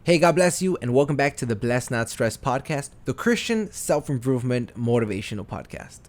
Hey, God bless you, and welcome back to the Bless Not Stress podcast, the Christian self-improvement motivational podcast.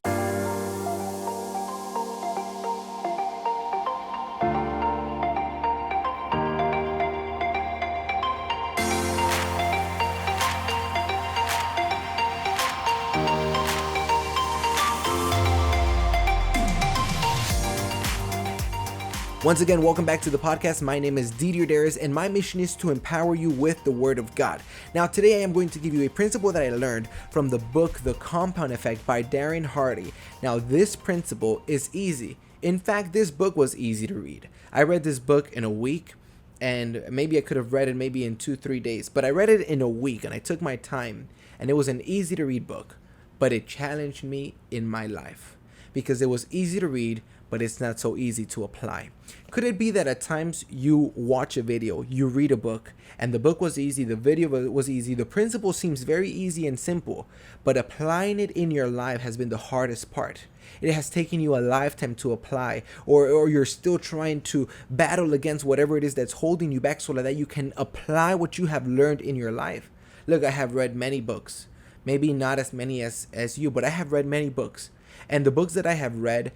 Once again, welcome back to the podcast. My name is Didier Darius, and my mission is to empower you with the Word of God. Now, today I am going to give you a principle that I learned from the book, The Compound Effect by Darren Hardy. Now, this principle is easy. In fact, this book was easy to read. I read this book in a week, and maybe I could have read it maybe in 2-3 days, but I read it in a week, and I took my time, and it was an easy to read book, but it challenged me in my life because it was easy to read, but it's not so easy to apply. Could it be that at times you watch a video, you read a book, and the book was easy, the video was easy, the principle seems very easy and simple, but applying it in your life has been the hardest part? It has taken you a lifetime to apply, or you're still trying to battle against whatever it is that's holding you back so that you can apply what you have learned in your life. Look, I have read many books, maybe not as many as you, but I have read many books. And the books that I have read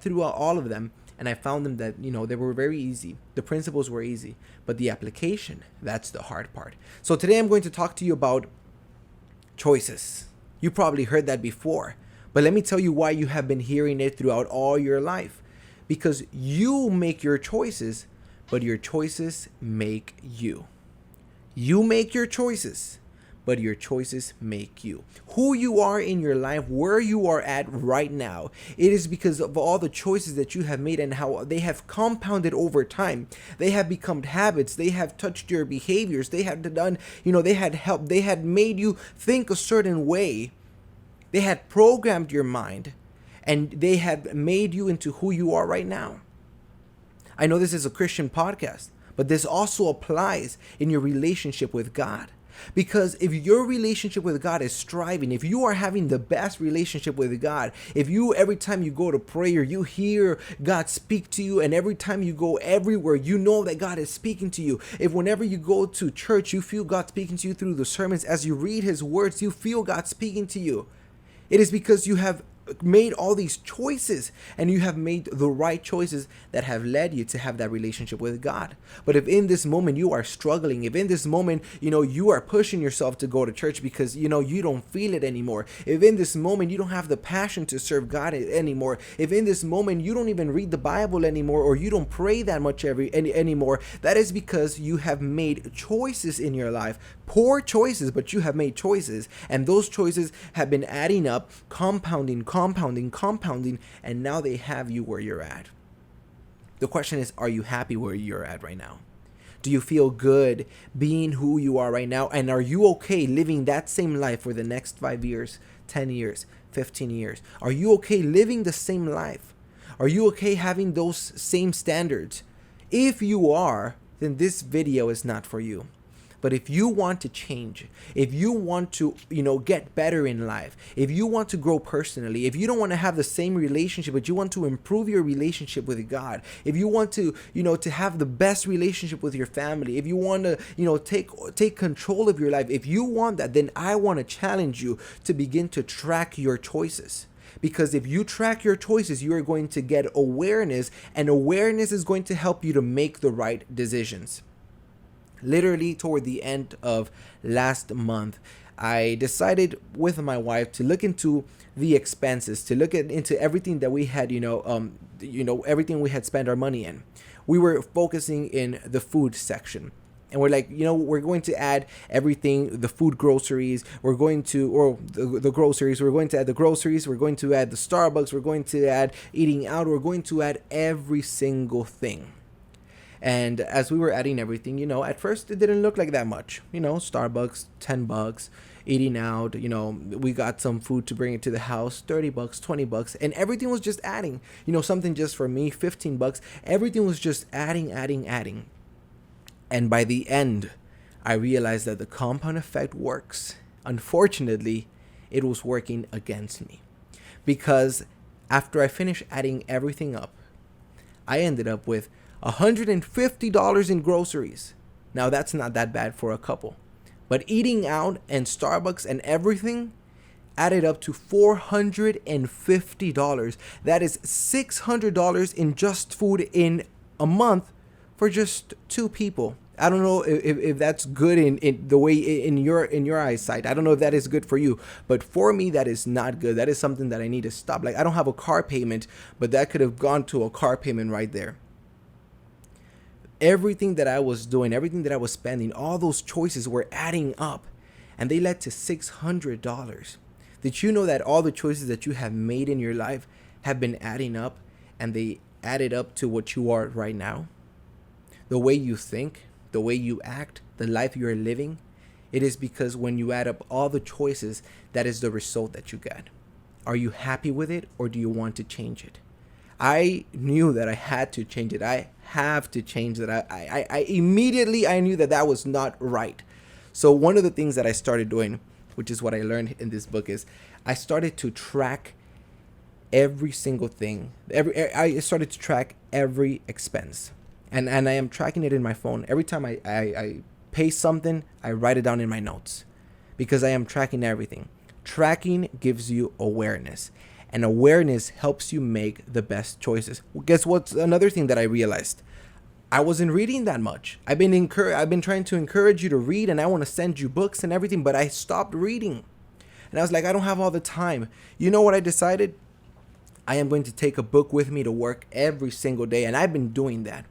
through all of them, and I found them that, they were very easy. The principles were easy, but the application, that's the hard part. So today I'm going to talk to you about choices. You probably heard that before, but let me tell you why you have been hearing it throughout all your life. Because you make your choices, but your choices make you. You make your choices, but your choices make you. Who you are in your life, where you are at right now, it is because of all the choices that you have made and how they have compounded over time. They have become habits. They have touched your behaviors. They have done, they had helped. They had made you think a certain way. They had programmed your mind, and they have made you into who you are right now. I know this is a Christian podcast, but this also applies in your relationship with God. Because if your relationship with God is striving, if you are having the best relationship with God, if you, every time you go to prayer, you hear God speak to you, and every time you go everywhere, you know that God is speaking to you. If whenever you go to church, you feel God speaking to you through the sermons, as you read His words, you feel God speaking to you. It is because you have made all these choices, and you have made the right choices that have led you to have that relationship with God. But if in this moment you are struggling, if in this moment you are pushing yourself to go to church because you don't feel it anymore, if in this moment you don't have the passion to serve God anymore, if in this moment you don't even read the Bible anymore, or you don't pray that much anymore, that is because you have made choices in your life, poor choices, but you have made choices, and those choices have been adding up, compounding, and now they have you where you're at. The question is, are you happy where you're at right now? Do you feel good being who you are right now? And are you okay living that same life for the next 5 years, 10 years, 15 years? Are you okay living the same life? Are you okay having those same standards? If you are, then this video is not for you. But if you want to change, if you want to, get better in life, if you want to grow personally, if you don't want to have the same relationship, but you want to improve your relationship with God, if you want to, to have the best relationship with your family, if you want to, take control of your life, if you want that, then I want to challenge you to begin to track your choices. Because if you track your choices, you are going to get awareness, and awareness is going to help you to make the right decisions. Literally toward the end of last month, I decided with my wife to look into the expenses, to look into everything that we had, everything we had spent our money in. We were focusing in the food section. And we're like, we're going to add everything, the food groceries, we're going to, or the groceries, we're going to add the groceries, we're going to add the Starbucks, we're going to add eating out, we're going to add every single thing. And as we were adding everything, at first it didn't look like that much. Starbucks, $10, eating out, we got some food to bring it to the house, $30, $20, and everything was just adding. Something just for me, $15. Everything was just adding. And by the end, I realized that the compound effect works. Unfortunately, it was working against me. Because after I finished adding everything up, I ended up with $150 in groceries. Now that's not that bad for a couple. But eating out and Starbucks and everything added up to $450. That is $600 in just food in a month for just two people. I don't know if that's good in the way in your eyesight. I don't know if that is good for you, but for me that is not good. That is something that I need to stop. Like, I don't have a car payment, but that could have gone to a car payment right there. Everything that I was doing, everything that I was spending, all those choices were adding up, and they led to $600. Did you know that all the choices that you have made in your life have been adding up, and they added up to what you are right now? The way you think, the way you act, the life you are living, it is because when you add up all the choices, that is the result that you get. Are you happy with it, or do you want to change it? I knew that I had to change it. I have to change it. I immediately I knew that that was not right. So one of the things that I started doing, which is what I learned in this book, is I started to track every single thing. I started to track every expense. And I am tracking it in my phone. Every time I pay something, I write it down in my notes, because I am tracking everything. Tracking gives you awareness, and awareness helps you make the best choices. Well, guess what's another thing that I realized? I wasn't reading that much. I've been trying to encourage you to read, and I want to send you books and everything, but I stopped reading. And I was like, I don't have all the time. You know what I decided? I am going to take a book with me to work every single day, and I've been doing that.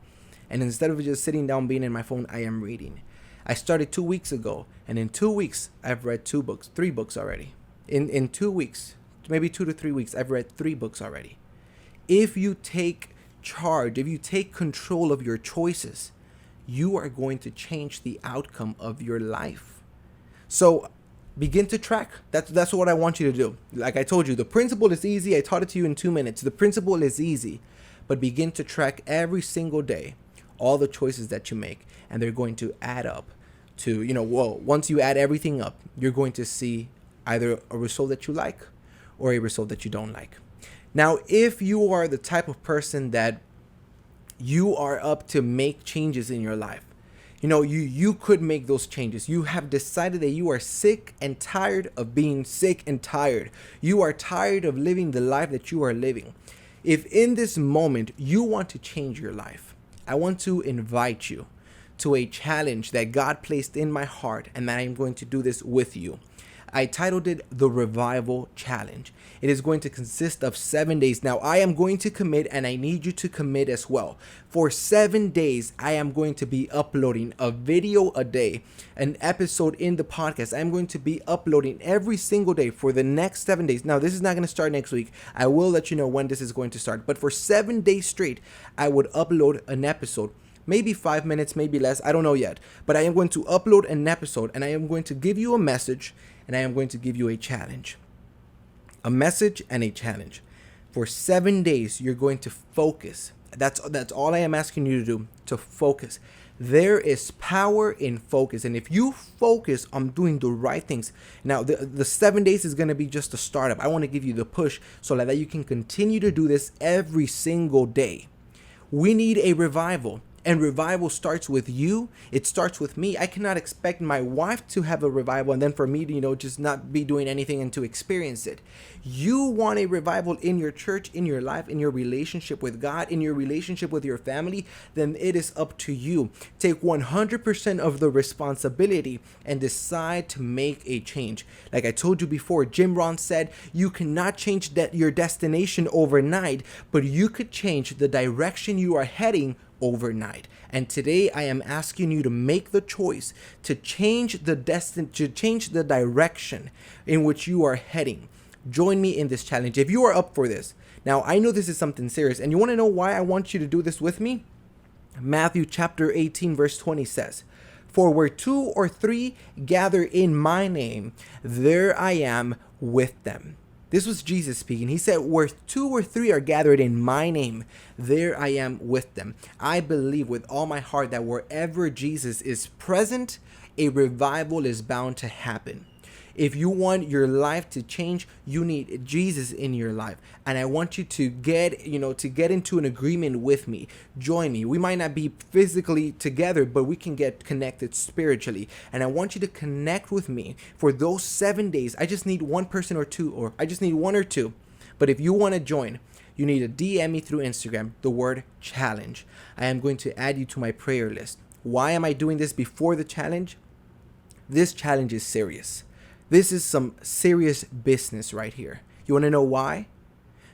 And instead of just sitting down being in my phone, I am reading. I started 2 weeks ago, and in 2 weeks, I've read 3 books already. In 2 weeks, maybe 2 to 3 weeks, I've read 3 books already. If you take charge, if you take control of your choices, you are going to change the outcome of your life. So begin to track. That's what I want you to do. Like I told you, the principle is easy. I taught it to you in 2 minutes. The principle is easy, but begin to track every single day all the choices that you make, and they're going to add up to, once you add everything up, you're going to see either a result that you like or a result that you don't like. Now, if you are the type of person that you are up to make changes in your life, you could make those changes. You have decided that you are sick and tired of being sick and tired. You are tired of living the life that you are living. If in this moment you want to change your life, I want to invite you to a challenge that God placed in my heart, and that I'm going to do this with you. I titled it The Revival Challenge. It is going to consist of 7 days. Now, I am going to commit, and I need you to commit as well. For 7 days, I am going to be uploading a video a day, an episode in the podcast. I'm going to be uploading every single day for the next 7 days. Now, this is not going to start next week. I will let you know when this is going to start. But for 7 days straight, I would upload an episode. Maybe 5 minutes, maybe less. I don't know yet. But I am going to upload an episode, and I am going to give you a message, and I am going to give you a challenge. A message and a challenge. For 7 days, you're going to focus. That's all I am asking you to do, to focus. There is power in focus. And if you focus on doing the right things, now the 7 days is going to be just a startup. I want to give you the push so that you can continue to do this every single day. We need a revival. And revival starts with you. It starts with me. I cannot expect my wife to have a revival and then for me to, just not be doing anything and to experience it. You want a revival in your church, in your life, in your relationship with God, in your relationship with your family, then it is up to you. Take 100% of the responsibility and decide to make a change. Like I told you before, Jim Rohn said, you cannot change your destination overnight, but you could change the direction you are heading overnight. And today I am asking you to make the choice to change the direction in which you are heading. Join me in this challenge if you are up for this. Now, I know this is something serious, and you want to know why I want you to do this with me? Matthew chapter 18 verse 20 says, "For where 2 or 3 gather in my name, there I am with them." This was Jesus speaking. He said, where 2 or 3 are gathered in my name, there I am with them. I believe with all my heart that wherever Jesus is present, a revival is bound to happen. If you want your life to change, you need Jesus in your life. And I want you to get into an agreement with me. Join me. We might not be physically together, but we can get connected spiritually. And I want you to connect with me for those 7 days. I just need one person or two, or I just need one or two. But if you want to join, you need to DM me through Instagram, the word challenge. I am going to add you to my prayer list. Why am I doing this before the challenge? This challenge is serious. This is some serious business right here. You want to know why?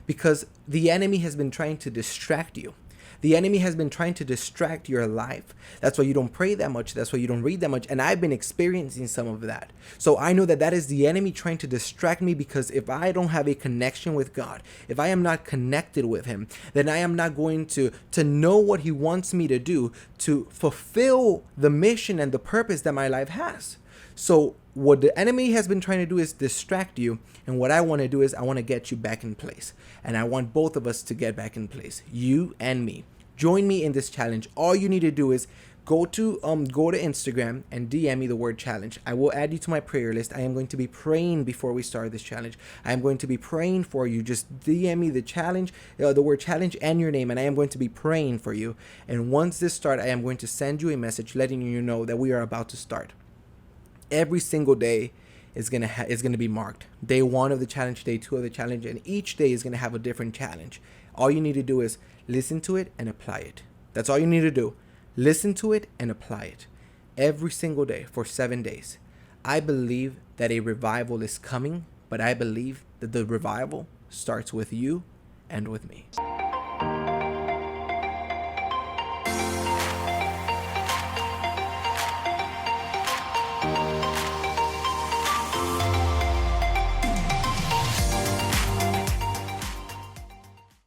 Because the enemy has been trying to distract you. The enemy has been trying to distract your life. That's why you don't pray that much. That's why you don't read that much. And I've been experiencing some of that. So I know that that is the enemy trying to distract me, because if I don't have a connection with God, if I am not connected with him, then I am not going to know what he wants me to do to fulfill the mission and the purpose that my life has. So what the enemy has been trying to do is distract you. And what I want to do is I want to get you back in place. And I want both of us to get back in place, you and me. Join me in this challenge. All you need to do is go to Instagram and DM me the word challenge. I will add you to my prayer list. I am going to be praying before we start this challenge. I am going to be praying for you. Just DM me the challenge, the word challenge, and your name, and I am going to be praying for you. And once this starts, I am going to send you a message letting you know that we are about to start. Every single day is gonna be marked. Day 1 of the challenge, day 2 of the challenge, and each day is gonna have a different challenge. All you need to do is listen to it and apply it. That's all you need to do. Listen to it and apply it every single day for 7 days. I believe that a revival is coming, but I believe that the revival starts with you and with me.